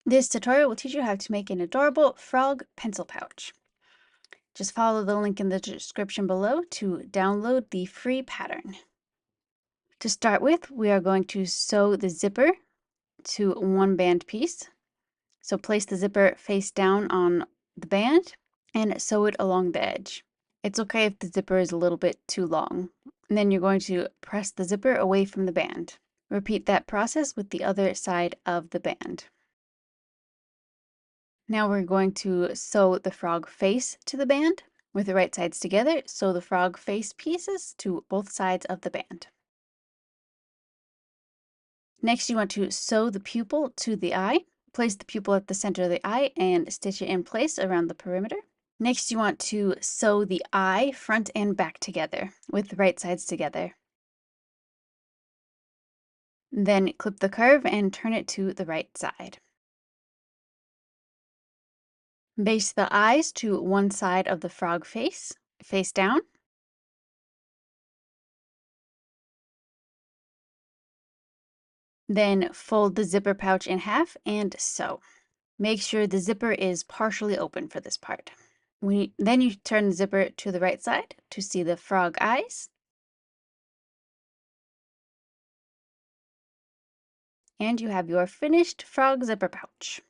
This tutorial will teach you how to make an adorable frog pencil pouch. Just follow the link in the description below to download the free pattern. To start with, we are going to sew the zipper to one band piece. So place the zipper face down on the band and sew it along the edge. It's okay if the zipper is a little bit too long. And then you're going to press the zipper away from the band. Repeat that process with the other side of the band. Now we're going to sew the frog face to the band. With the right sides together, sew the frog face pieces to both sides of the band. Next, you want to sew the pupil to the eye. Place the pupil at the center of the eye and stitch it in place around the perimeter. Next, you want to sew the eye front and back together with the right sides together. Then clip the curve and turn it to the right side. Base the eyes to one side of the frog face, face down. Then fold the zipper pouch in half and sew. Make sure the zipper is partially open for this part. Then you turn the zipper to the right side to see the frog eyes. And you have your finished frog zipper pouch.